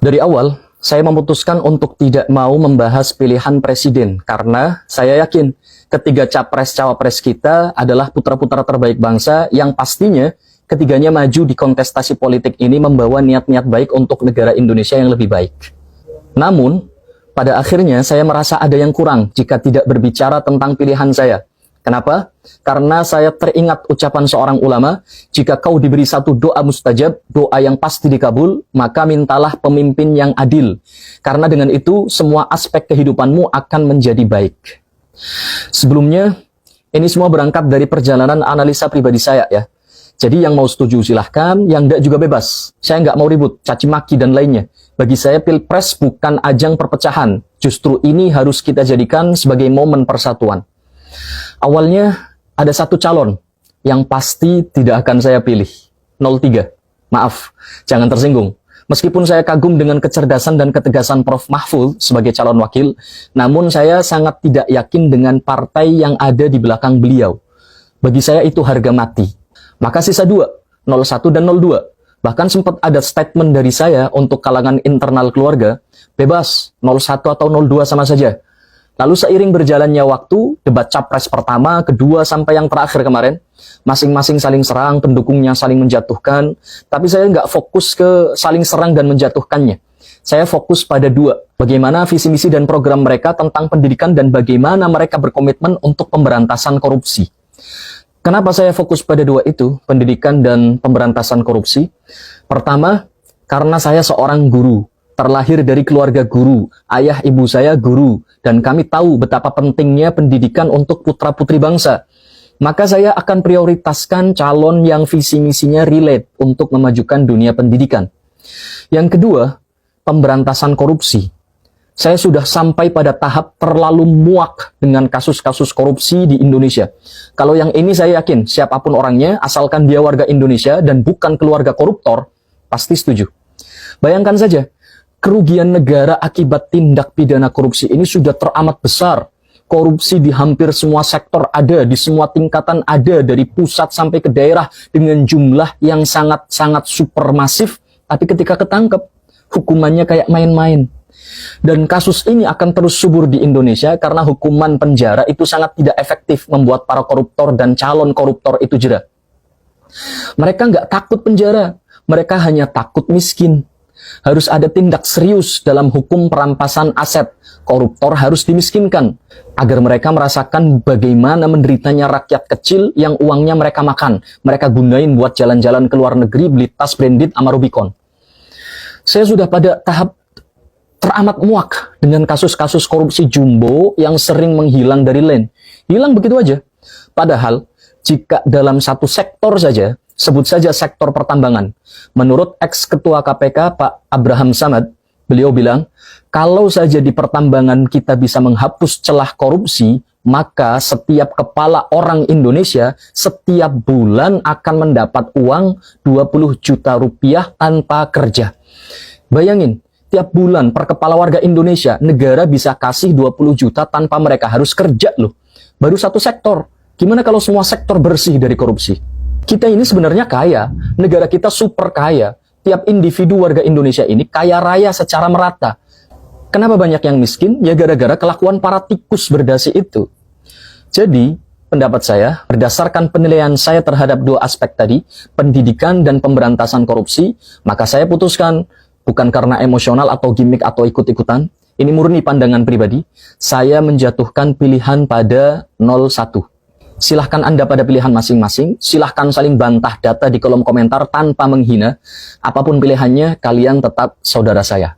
Dari awal, saya memutuskan untuk tidak mau membahas pilihan presiden karena saya yakin ketiga capres-cawapres kita adalah putra-putra terbaik bangsa yang pastinya ketiganya maju di kontestasi politik ini membawa niat-niat baik untuk negara Indonesia yang lebih baik. Namun, pada akhirnya saya merasa ada yang kurang jika tidak berbicara tentang pilihan saya. Kenapa? Karena saya teringat ucapan seorang ulama, jika kau diberi satu doa mustajab, doa yang pasti dikabul, maka mintalah pemimpin yang adil. Karena dengan itu, semua aspek kehidupanmu akan menjadi baik. Sebelumnya, ini semua berangkat dari perjalanan analisa pribadi saya ya. Jadi yang mau setuju silahkan, yang enggak juga bebas. Saya nggak mau ribut, caci maki dan lainnya. Bagi saya pilpres bukan ajang perpecahan. Justru ini harus kita jadikan sebagai momen persatuan. Awalnya ada satu calon yang pasti tidak akan saya pilih. 03. Maaf, jangan tersinggung. Meskipun saya kagum dengan kecerdasan dan ketegasan Prof. Mahfud sebagai calon wakil, namun saya sangat tidak yakin dengan partai yang ada di belakang beliau. Bagi saya itu harga mati. Maka sisa 2, 01 dan 02. Bahkan sempat ada statement dari saya untuk kalangan internal keluarga, bebas 01 atau 02 sama saja. Lalu seiring berjalannya waktu, debat capres pertama, kedua, sampai yang terakhir kemarin, masing-masing saling serang, pendukungnya saling menjatuhkan, tapi saya nggak fokus ke saling serang dan menjatuhkannya. Saya fokus pada 2, bagaimana visi misi dan program mereka tentang pendidikan dan bagaimana mereka berkomitmen untuk pemberantasan korupsi. Kenapa saya fokus pada 2 itu, pendidikan dan pemberantasan korupsi? Pertama, karena saya seorang guru. Terlahir dari keluarga guru, ayah ibu saya guru, dan kami tahu betapa pentingnya pendidikan untuk putra-putri bangsa. Maka saya akan prioritaskan calon yang visi misinya relate untuk memajukan dunia pendidikan. Yang kedua, pemberantasan korupsi. Saya sudah sampai pada tahap terlalu muak dengan kasus-kasus korupsi di Indonesia. Kalau yang ini saya yakin, siapapun orangnya, asalkan dia warga Indonesia dan bukan keluarga koruptor, pasti setuju. Bayangkan saja, kerugian negara akibat tindak pidana korupsi ini sudah teramat besar. Korupsi di hampir semua sektor ada, di semua tingkatan ada, dari pusat sampai ke daerah dengan jumlah yang sangat-sangat supermasif. Tapi ketika ketangkep, hukumannya kayak main-main. Dan kasus ini akan terus subur di Indonesia karena hukuman penjara itu sangat tidak efektif membuat para koruptor dan calon koruptor itu jera. Mereka nggak takut penjara, mereka hanya takut miskin. Harus ada tindak serius dalam hukum perampasan aset. Koruptor harus dimiskinkan agar mereka merasakan bagaimana menderitanya rakyat kecil yang uangnya mereka makan. Mereka gunain buat jalan-jalan ke luar negeri, beli tas branded sama Rubicon. Saya sudah pada tahap teramat muak dengan kasus-kasus korupsi jumbo yang sering menghilang dari lane. Hilang begitu aja. Padahal jika dalam satu sektor saja, sebut saja sektor pertambangan. Menurut ex-ketua KPK Pak Abraham Samad, beliau bilang, kalau saja di pertambangan kita bisa menghapus celah korupsi, maka setiap kepala orang Indonesia setiap bulan akan mendapat uang 20 juta rupiah tanpa kerja. Bayangin, tiap bulan per kepala warga Indonesia, negara bisa kasih 20 juta tanpa mereka harus kerja loh. Baru satu sektor. Gimana kalau semua sektor bersih dari korupsi? Kita ini sebenarnya kaya, negara kita super kaya. Tiap individu warga Indonesia ini kaya raya secara merata. Kenapa banyak yang miskin? Ya gara-gara kelakuan para tikus berdasi itu. Jadi, pendapat saya, berdasarkan penilaian saya terhadap 2 aspek tadi, pendidikan dan pemberantasan korupsi, maka saya putuskan, bukan karena emosional atau gimmick atau ikut-ikutan, ini murni pandangan pribadi, saya menjatuhkan pilihan pada 01. Silahkan Anda pada pilihan masing-masing, silahkan saling bantah data di kolom komentar tanpa menghina. Apapun pilihannya, kalian tetap saudara saya.